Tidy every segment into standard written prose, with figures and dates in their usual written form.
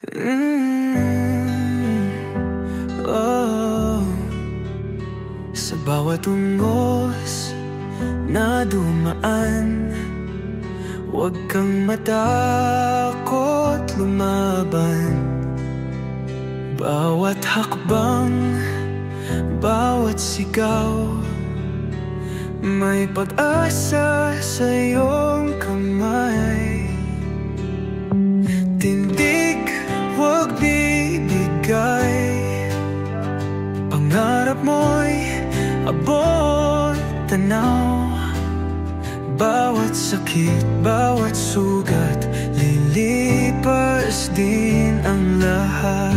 Oh, sa bawat ungos na dumaan, huwag kang matakot lumaban. Bawat hakbang, bawat sigaw, may pag-asa sa iyong kamay. Tindig, huwag bibigay, pangarap mo'y abot tanaw. Bawat sakit, bawat sugat, lilipas din ang lahat.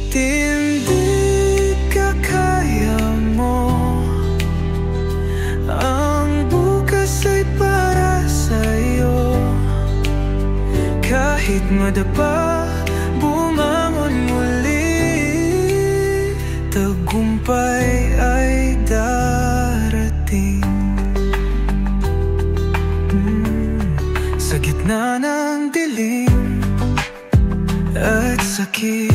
Tindig, kakaya mo, ang bukas ay para sa'yo. Kahit madapa, bumangon muli, tagumpay ay darating. Sa gitna ng dilim at sakit,